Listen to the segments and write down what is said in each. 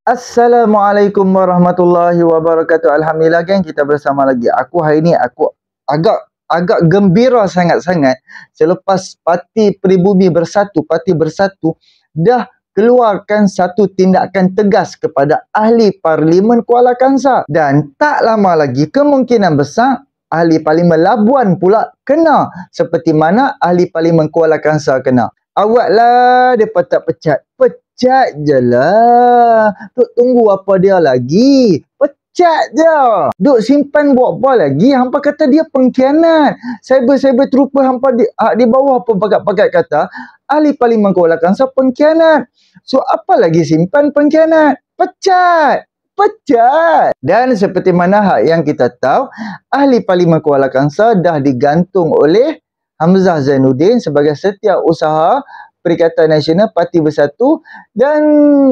Assalamualaikum warahmatullahi wabarakatuh. Alhamdulillah geng, kita bersama lagi. Hari ni aku agak gembira sangat-sangat selepas Parti Pribumi Bersatu, Parti Bersatu dah keluarkan satu tindakan tegas kepada ahli Parlimen Kuala Kangsar, dan tak lama lagi kemungkinan besar ahli Parlimen Labuan pula kena seperti mana ahli Parlimen Kuala Kangsar kena. Awaklah depa tak pecat. Pecat je lah. Duk tunggu apa dia lagi? Pecat je. Duk simpan buat apa lagi? Hampa kata dia pengkhianat. Cyber trooper hampa di bawah pun pakat-pakat kata ahli Parlimen Kuala Kangsar pengkhianat. So apa lagi simpan pengkhianat? Pecat. Pecat. Dan seperti mana hak yang kita tahu, ahli Parlimen Kuala Kangsar dah digantung oleh Hamzah Zainuddin sebagai setiausaha Perikatan Nasional Parti Bersatu. Dan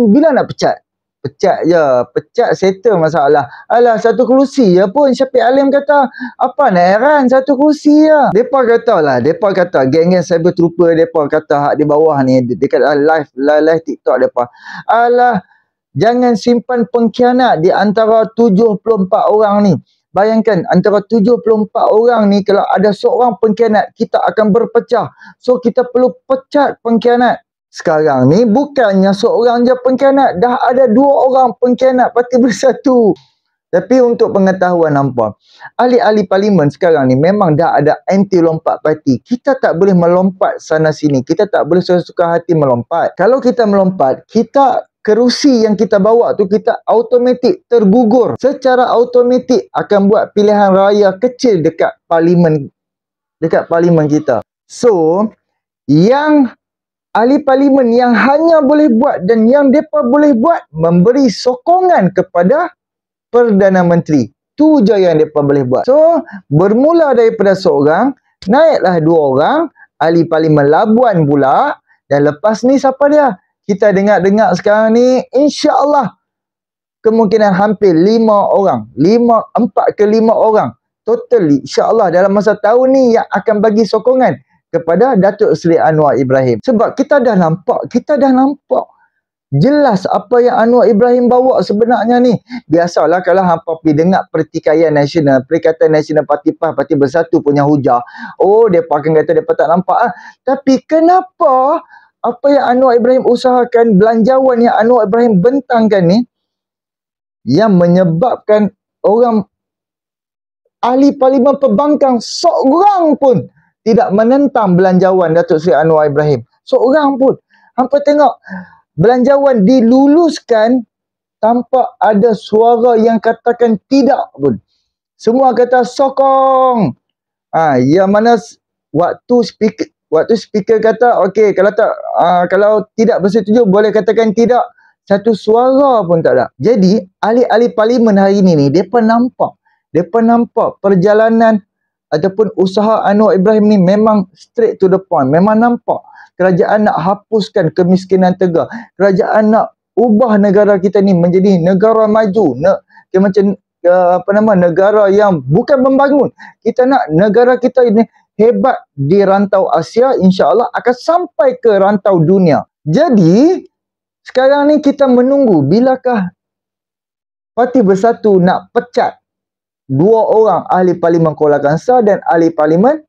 bila nak pecat? Pecat je. Pecat settle masalah. Alah, satu kerusi je pun. Syafiq Alim kata, apa nak heran, satu kerusi je. Mereka kata lah, mereka kata, geng-geng cyber trooper, mereka kata hak di bawah ni, dekat live TikTok mereka. Alah, jangan simpan pengkhianat di antara 74 orang ni. Bayangkan, antara 74 orang ni, kalau ada seorang pengkhianat, kita akan berpecah. So, kita perlu pecat pengkhianat. Sekarang ni, bukannya seorang je pengkhianat. Dah ada 2 orang pengkhianat Parti Bersatu. Tapi untuk pengetahuan hampa, ahli-ahli parlimen sekarang ni memang dah ada anti lompat parti. Kita tak boleh melompat sana sini. Kita tak boleh suka hati melompat. Kalau kita melompat, kerusi yang kita bawa tu kita automatik tergugur. Secara automatik akan buat pilihan raya kecil dekat parlimen kita. So, yang ahli parlimen yang hanya boleh buat dan yang mereka boleh buat, memberi sokongan kepada Perdana Menteri. Tu je yang mereka boleh buat. So, bermula daripada seorang, naiklah 2 orang, ahli parlimen Labuan pula, dan lepas ni siapa dia? Kita dengar-dengar sekarang ni, insya-Allah kemungkinan hampir 5 orang. 4 ke 5 orang. Totally, insya-Allah dalam masa tahun ni yang akan bagi sokongan kepada Datuk Seri Anwar Ibrahim. Sebab kita dah nampak jelas apa yang Anwar Ibrahim bawa sebenarnya ni. Biasalah kalau hampa pergi dengar Pertikaian Nasional, Perikatan Nasional Parti PAS, Parti Bersatu punya hujah. Oh, mereka akan kata mereka tak nampak lah. Tapi kenapa apa yang Anwar Ibrahim usahakan, belanjawan yang Anwar Ibrahim bentangkan ni, yang menyebabkan orang ahli parlimen Pembangkang seorang pun tidak menentang belanjawan Datuk Seri Anwar Ibrahim. Seorang pun. Hampa tengok, belanjawan diluluskan tanpa ada suara yang katakan tidak pun. Semua kata sokong. Yang mana waktu speaker kata, okey, kalau tidak bersetuju boleh katakan tidak. Satu suara pun tak ada. Jadi, ahli-ahli parlimen hari ini ni, mereka nampak perjalanan ataupun usaha Anwar Ibrahim ni memang straight to the point. Memang nampak kerajaan nak hapuskan kemiskinan tegar. Kerajaan nak ubah negara kita ni menjadi negara maju. Negara yang bukan membangun. Kita nak negara kita ini hebat di rantau Asia, insya-Allah akan sampai ke rantau dunia. Jadi, sekarang ni kita menunggu bilakah Parti Bersatu nak pecat 2 orang ahli Parlimen Kuala Kangsar dan ahli Parlimen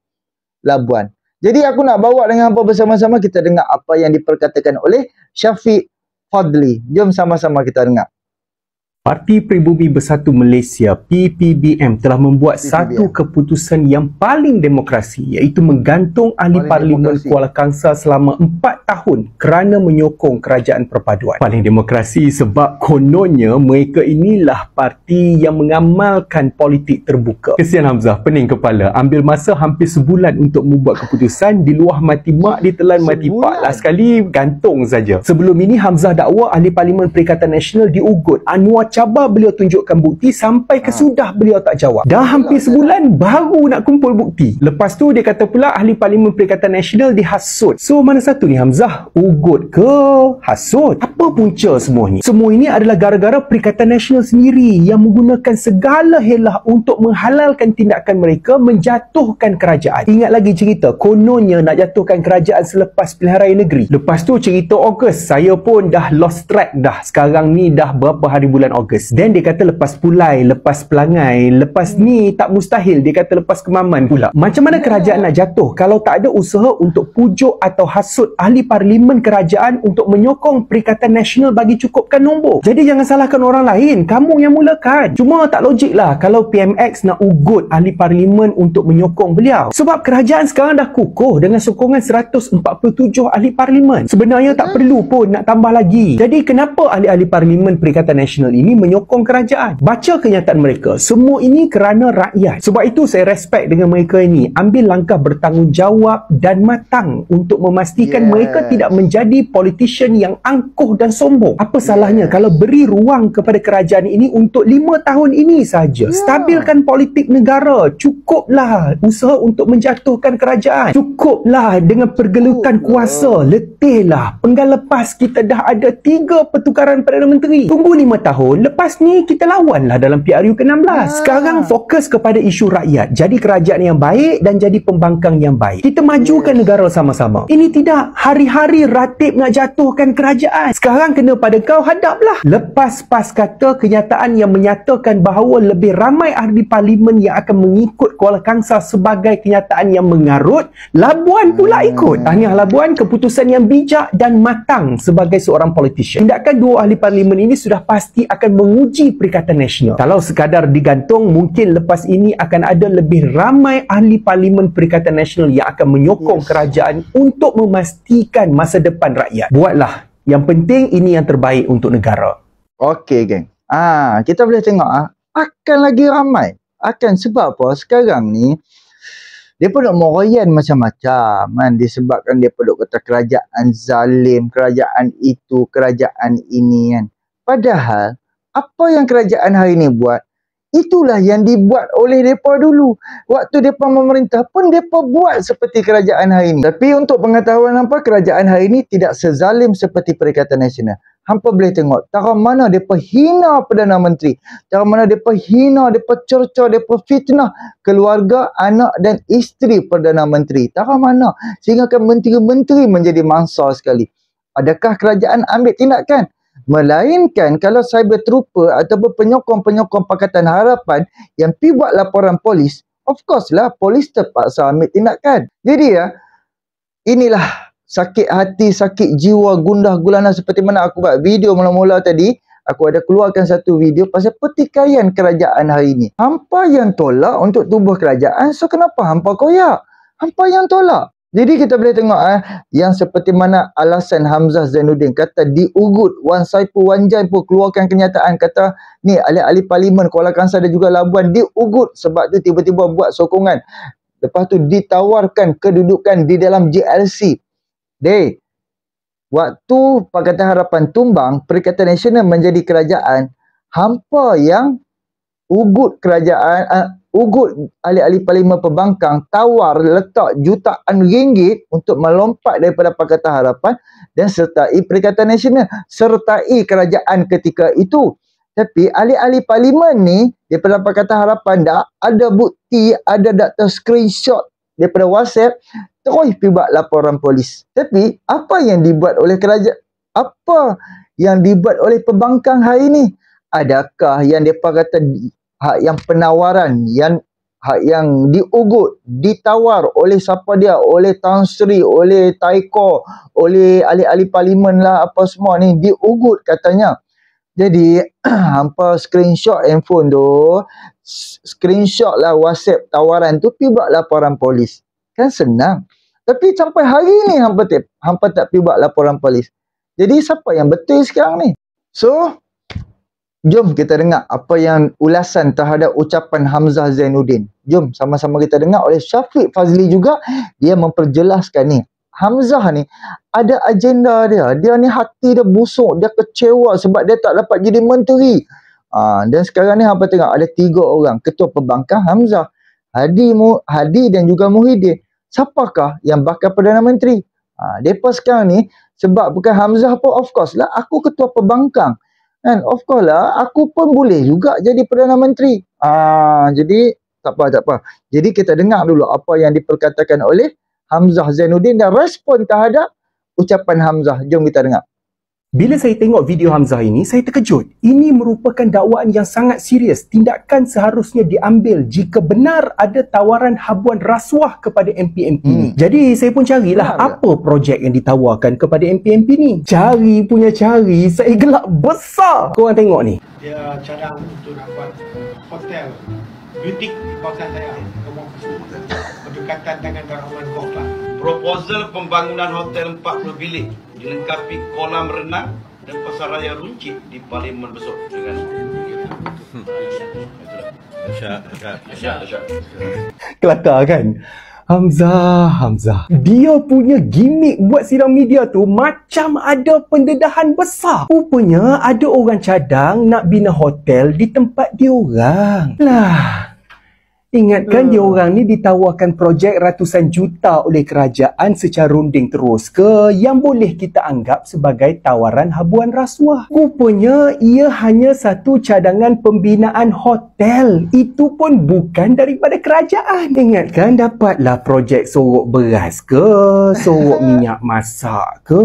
Labuan. Jadi aku nak bawa dengan hampa bersama-sama, kita dengar apa yang diperkatakan oleh Syafiq Fadli. Jom sama-sama kita dengar. Parti Pribumi Bersatu Malaysia PPBM telah membuat satu keputusan yang paling demokrasi, iaitu menggantung ahli parlimen Kuala Kangsar selama 4 tahun kerana menyokong kerajaan perpaduan. Paling demokrasi sebab kononnya mereka inilah parti yang mengamalkan politik terbuka. Kesian Hamzah, pening kepala. Ambil masa hampir sebulan untuk membuat keputusan, di luar mati mak, ditelan mati pak. Last sekali gantung saja. Sebelum ini Hamzah dakwa ahli parlimen Perikatan Nasional diugut. Anwar cabar beliau tunjukkan bukti sampai ke sudah beliau tak jawab. Dah hampir sebulan baru nak kumpul bukti. Lepas tu dia kata pula ahli Parlimen Perikatan Nasional dihasut. So mana satu ni Hamzah? Ugut ke hasut? Apa punca semua ni? Semua ini adalah gara-gara Perikatan Nasional sendiri yang menggunakan segala helah untuk menghalalkan tindakan mereka menjatuhkan kerajaan. Ingat lagi cerita kononnya nak jatuhkan kerajaan selepas pilihan raya negeri. Lepas tu cerita Ogos, saya pun dah lost track dah. Sekarang ni dah berapa hari bulan Ogos. Dan dia kata lepas Pulai, lepas Pelangai, lepas ni tak mustahil. Dia kata lepas Kemaman pula. Macam mana kerajaan nak jatuh kalau tak ada usaha untuk pujuk atau hasut ahli parlimen kerajaan untuk menyokong Perikatan Nasional bagi cukupkan nombor? Jadi jangan salahkan orang lain. Kamu yang mulakan. Cuma tak logik lah kalau PMX nak ugut ahli parlimen untuk menyokong beliau. Sebab kerajaan sekarang dah kukuh dengan sokongan 147 ahli parlimen. Sebenarnya tak perlu pun nak tambah lagi. Jadi kenapa ahli-ahli parlimen Perikatan Nasional ini menyokong kerajaan? Baca kenyataan mereka. Semua ini kerana rakyat. Sebab itu saya respect dengan mereka ini. Ambil langkah bertanggungjawab dan matang untuk memastikan mereka tidak menjadi politician yang angkuh dan sombong. Apa salahnya kalau beri ruang kepada kerajaan ini untuk 5 tahun ini saja. Stabilkan politik negara. Cukuplah usaha untuk menjatuhkan kerajaan. Cukuplah dengan pergelutan kuasa. Letihlah. Penggal lepas kita dah ada 3 pertukaran Perdana Menteri. Tunggu 5 tahun. Lepas ni kita lawanlah dalam PRU ke-16. Sekarang fokus kepada isu rakyat. Jadi kerajaan yang baik dan jadi pembangkang yang baik. Kita majukan negara sama-sama. Ini tidak hari-hari Ratib nak jatuhkan kerajaan. Sekarang kena pada kau hadaplah. Lepas PAS kata kenyataan yang menyatakan bahawa lebih ramai ahli parlimen yang akan mengikut Kuala Kangsar sebagai kenyataan yang mengarut, Labuan pula ikut. Tahniah Labuan, keputusan yang bijak dan matang sebagai seorang politician. Tindakan 2 ahli parlimen ini sudah pasti akan menguji Perikatan Nasional. Kalau sekadar digantung, mungkin lepas ini akan ada lebih ramai ahli parlimen Perikatan Nasional yang akan menyokong kerajaan untuk memastikan masa depan rakyat. Buatlah. Yang penting ini yang terbaik untuk negara. Okey, geng. Kita boleh tengok akan lagi ramai. Akan sebab apa? Sekarang ni dia pun nak merayan macam-macam kan, disebabkan dia pun kata kerajaan zalim, kerajaan itu, kerajaan ini kan. Padahal apa yang kerajaan hari ni buat, itulah yang dibuat oleh mereka dulu. Waktu mereka memerintah pun mereka buat seperti kerajaan hari ni. Tapi untuk pengetahuan hampa, kerajaan hari ni tidak sezalim seperti Perikatan Nasional. Hampa boleh tengok cara mana mereka hina Perdana Menteri, cara mana mereka hina, mereka cerca, mereka fitnah keluarga, anak dan isteri Perdana Menteri. Cara mana sehingga menteri-menteri menjadi mangsa sekali. Adakah kerajaan ambil tindakan? Melainkan kalau cyber trooper ataupun penyokong-penyokong Pakatan Harapan yang pergi buat laporan polis, of course lah polis terpaksa ambil tindakan. Jadi inilah sakit hati, sakit jiwa, gundah gulana seperti mana aku buat video mula-mula tadi. Aku ada keluarkan satu video pasal pertikaian kerajaan hari ini. Hampa yang tolak untuk tubuh kerajaan, so kenapa hampa koyak? Hampa yang tolak. Jadi kita boleh tengok yang seperti mana alasan Hamzah Zainuddin kata diugut. Wan Saipul Wanjai pun keluarkan kenyataan kata ni ahli-ahli parlimen Kuala Kangsar dan juga Labuan diugut sebab tu tiba-tiba buat sokongan. Lepas tu ditawarkan kedudukan di dalam JLC. Waktu Pakatan Harapan tumbang, Perikatan Nasional menjadi kerajaan, hampa yang ugut kerajaan, ugut ahli-ahli parlimen pembangkang, tawar letak jutaan ringgit untuk melompat daripada Pakatan Harapan dan sertai Perikatan Nasional, sertai kerajaan ketika itu. Tapi ahli-ahli parlimen ni daripada Pakatan Harapan dah ada bukti, ada data screenshot daripada WhatsApp, terus pergi buat laporan polis. Tapi apa yang dibuat oleh kerajaan, apa yang dibuat oleh pembangkang hari ni? Adakah yang mereka kata hak yang penawaran, hak yang diugut, ditawar oleh siapa dia, oleh Tan Sri, oleh Taiko, oleh ahli-ahli parlimen lah apa semua ni, diugut katanya. Jadi hampa screenshot handphone tu, screenshot lah WhatsApp tawaran tu, pergi buat laporan polis. Kan senang. Tapi sampai hari ni hampa tak pergi buat laporan polis. Jadi siapa yang betul sekarang ni? So, jom kita dengar apa yang ulasan terhadap ucapan Hamzah Zainuddin. Jom sama-sama kita dengar oleh Syafiq Fazli juga. Dia memperjelaskan ni. Hamzah ni ada agenda dia. Dia ni hati dia busuk. Dia kecewa sebab dia tak dapat jadi menteri. Dan sekarang ni hampa tengok ada 3 orang. Ketua Pembangkang Hamzah, Hadi dan juga Muhyiddin. Siapakah yang bakal Perdana Menteri? Depa sekarang ni sebab bukan Hamzah pun, of course lah aku Ketua Pembangkang. Kan? Of course lah aku pun boleh juga jadi Perdana Menteri. Jadi tak apa. Jadi kita dengar dulu apa yang diperkatakan oleh Hamzah Zainuddin dan respon terhadap ucapan Hamzah. Jom kita dengar. Bila saya tengok video Hamzah ini, saya terkejut. Ini merupakan dakwaan yang sangat serius. Tindakan seharusnya diambil jika benar ada tawaran habuan rasuah kepada MP-MP ni. Jadi saya pun carilah apa projek yang ditawarkan kepada MP-MP ni. Cari, saya gelak besar. Korang tengok ni. Dia cadang untuk nak buat hotel butik di kawasan saya. Berdekatan dengan Rahman Golf Club. Proposal pembangunan hotel 40 bilik dilengkapi kolam renang dan pasaraya runcit di Parlimen besok dengan Kelakar kan? Hamzah. Dia punya gimmick buat sidang media tu macam ada pendedahan besar. Rupanya ada orang cadang nak bina hotel di tempat diorang. Lah. Ingatkan diorang ni ditawarkan projek ratusan juta oleh kerajaan secara runding terus ke yang boleh kita anggap sebagai tawaran habuan rasuah. Rupanya ia hanya satu cadangan pembinaan hotel. Itu pun bukan daripada kerajaan. Ingatkan dapatlah projek sorok beras ke, sorok minyak masak ke.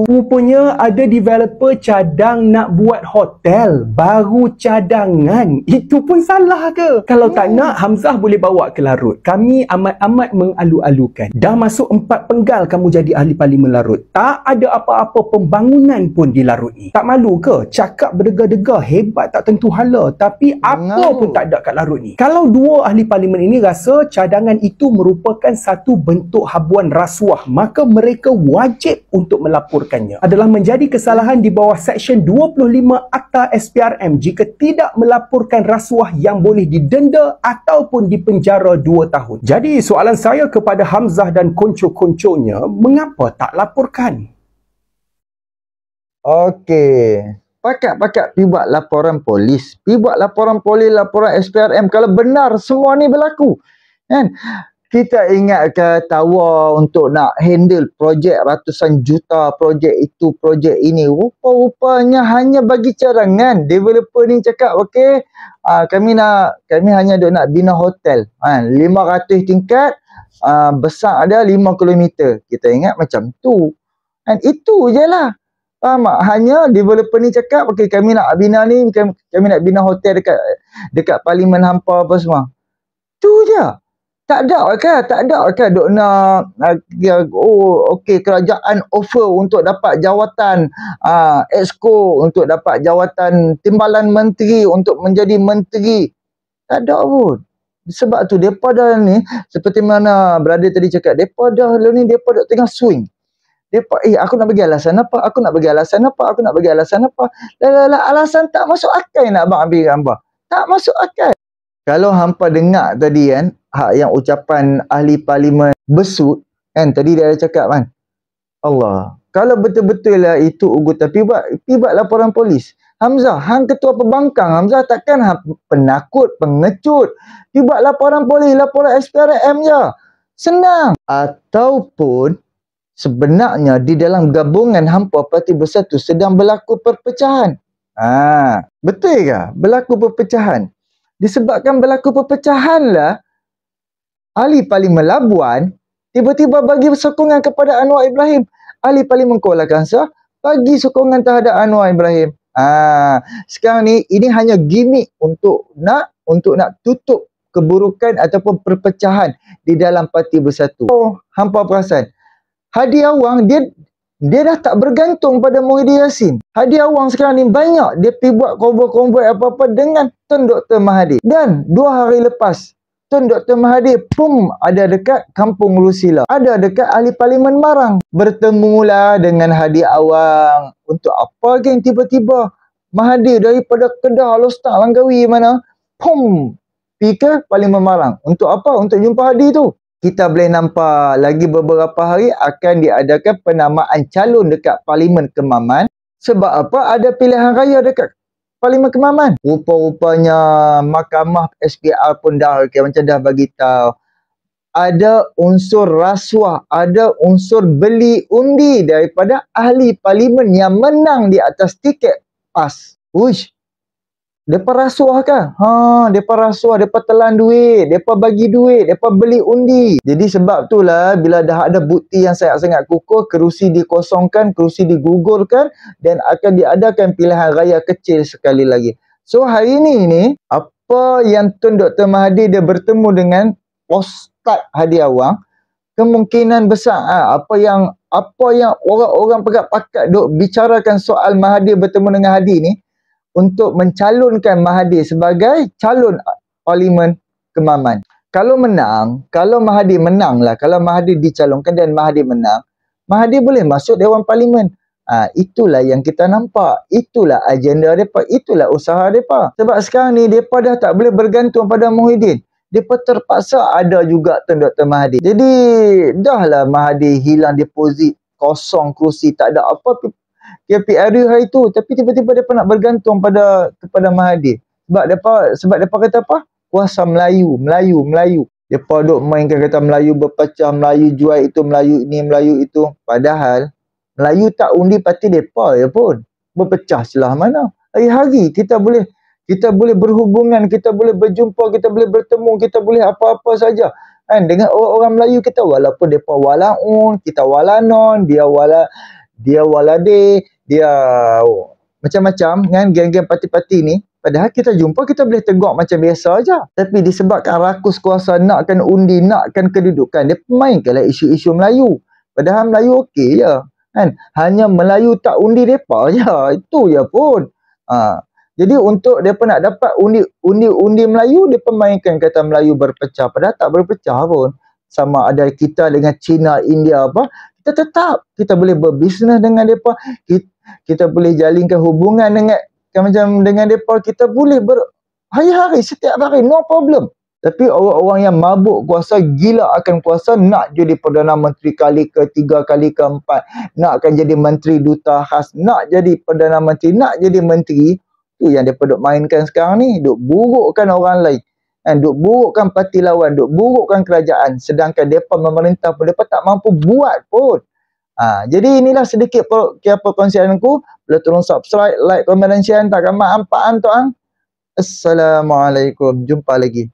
Rupanya ada developer cadang nak buat hotel baru cadangan. Itu pun salah ke? Kalau tak nak, Hamzah boleh bawa ke Larut. Kami amat-amat mengalu-alukan. Dah masuk 4 penggal kamu jadi ahli parlimen Larut. Tak ada apa-apa pembangunan pun di Larut ni. Tak malu ke? Cakap berdegah-degah hebat tak tentu hala. Tapi apa pun tak ada kat Larut ni. Kalau 2 ahli parlimen ini rasa cadangan itu merupakan satu bentuk habuan rasuah, maka mereka wajib untuk melaporkannya. Adalah menjadi kesalahan di bawah Seksyen 25 Akta SPRM jika tidak melaporkan rasuah yang boleh didenda ataupun dipenjara 2 tahun. Jadi soalan saya kepada Hamzah dan konco-konconya, mengapa tak laporkan? Okey. Pakat pi buat laporan polis. Laporan SPRM kalau benar semua ni berlaku. Kan? Kita ingat ke tawa untuk nak handle projek ratusan juta, projek itu, projek ini. Rupa-rupanya hanya bagi cadangan. Developer ni cakap, okey, kami hanya nak bina hotel. 500 tingkat, besar ada 5 km. Kita ingat macam tu. Dan itu je lah. Faham tak? Hanya developer ni cakap, okey, kami nak bina ni, kami nak bina hotel dekat Parlimen hampa apa semua. Tu je. Tak ada ke duk nak okey kerajaan offer untuk dapat jawatan exco, untuk dapat jawatan timbalan menteri untuk menjadi menteri. Tak ada pun. Sebab tu depa dah ni seperti mana brother tadi cakap, depa dah ni depa dah tengah swing. Depa aku nak bagi alasan apa? Alasan tak masuk akal nak abang ambil gambar. Tak masuk akal. Kalau hampa dengar tadi kan, yang ucapan ahli parlimen Besut kan, tadi dia ada cakap kan, Allah, kalau betul-betul lah itu ugutan, pi buat laporan polis. Hamzah, hang ketua pembangkang, Hamzah takkan penakut, pengecut. Pi buat laporan polis, laporan SPRM je. Senang. Ataupun sebenarnya di dalam gabungan hampa Parti Bersatu sedang berlaku perpecahan. Betul ke? Berlaku perpecahan. Disebabkan berlaku perpecahan lah, ahli parlimen Labuan tiba-tiba bagi sokongan kepada Anwar Ibrahim. Ahli parlimen Kuala Kangsar bagi sokongan terhadap Anwar Ibrahim. Sekarang ni ini hanya gimmick untuk nak tutup keburukan ataupun perpecahan di dalam Parti Bersatu. Hampa perasan, Hadi Awang dia dah tak bergantung pada Muhyiddin Yassin. Hadi Awang sekarang ni banyak dia pergi buat konvoi apa-apa dengan Tun Dr. Mahathir. Dan 2 hari lepas Tun Dr. Mahathir ada dekat Kampung Lusila, ada dekat ahli parlimen Marang. Bertemulah dengan Hadi Awang. Untuk apa geng tiba-tiba Mahathir daripada Kedah, Lostak, Langkawi mana, pergi ke parlimen Marang. Untuk apa? Untuk jumpa Hadi tu. Kita boleh nampak lagi beberapa hari akan diadakan penamaan calon dekat Parlimen Kemaman. Sebab apa? Ada pilihan raya dekat Parlimen Kemaman. Rupa-rupanya Mahkamah SPR pun dah macam dah bagi tahu ada unsur rasuah, ada unsur beli undi daripada ahli parlimen yang menang di atas tiket PAS. Uish, depa rasuah kan? Depa rasuah, depa telan duit, depa bagi duit, depa beli undi. Jadi sebab itulah bila dah ada bukti yang sangat-sangat kukuh, kerusi dikosongkan, kerusi digugurkan dan akan diadakan pilihan raya kecil sekali lagi. So hari ni apa yang Tun Dr. Mahathir dia bertemu dengan Ustaz Hadi Awang, kemungkinan besar apa yang orang-orang pakat-pakat duk bicarakan soal Mahathir bertemu dengan Hadi ni untuk mencalonkan Mahathir sebagai calon Parlimen Kemaman. Kalau Mahathir menang lah, kalau Mahathir dicalonkan dan Mahathir menang, Mahathir boleh masuk Dewan Parlimen. Itulah yang kita nampak. Itulah agenda mereka, itulah usaha mereka. Sebab sekarang ni mereka dah tak boleh bergantung pada Muhyiddin. Mereka terpaksa ada juga Tun Dr. Mahathir. Jadi dahlah Mahathir hilang deposit, kosong kerusi, tak ada apa KPRU hari tu, tapi tiba-tiba mereka nak bergantung kepada Mahathir. Sebab mereka kata apa? Kuasa Melayu. Mereka duk mainkan kata Melayu berpecah, Melayu jual itu, Melayu ini, Melayu itu. Padahal Melayu tak undi parti mereka ya pun. Berpecah celah mana? Hari-hari kita boleh berhubungan, kita boleh berjumpa, kita boleh bertemu, kita boleh apa-apa saja kan dengan orang-orang Melayu kita, walaupun depa walaun, kita walanon, dia walade, dia macam-macam kan, geng-geng parti-parti ni. Padahal kita jumpa, kita boleh tegur macam biasa aja. Tapi disebabkan rakus kuasa, nakkan undi, nakkan kedudukan, dia mainkanlah isu-isu Melayu. Padahal Melayu okey je kan, hanya Melayu tak undi depa je, itu je pun. Jadi untuk mereka nak dapat undi Melayu, mereka mainkan kata Melayu berpecah. Padahal tak berpecah pun. Sama ada kita dengan China, India apa, kita boleh berbisnes dengan mereka. Kita boleh jalinkan hubungan dengan mereka. Kita boleh hari-hari, setiap hari, no problem. Tapi orang-orang yang mabuk kuasa, gila akan kuasa, nak jadi Perdana Menteri kali ke-3, kali ke-4, nakkan jadi Menteri Duta Khas, nak jadi Perdana Menteri, nak jadi Menteri. Itu yang mereka duk mainkan sekarang ni. Duk burukkan orang lain. Duk burukkan parti lawan. Duk burukkan kerajaan. Sedangkan mereka memerintah pun, mereka tak mampu buat pun. Jadi inilah sedikit perkongsianku. Boleh tolong subscribe, like, komen dan share. Tak akan manfaat tuan. Assalamualaikum. Jumpa lagi.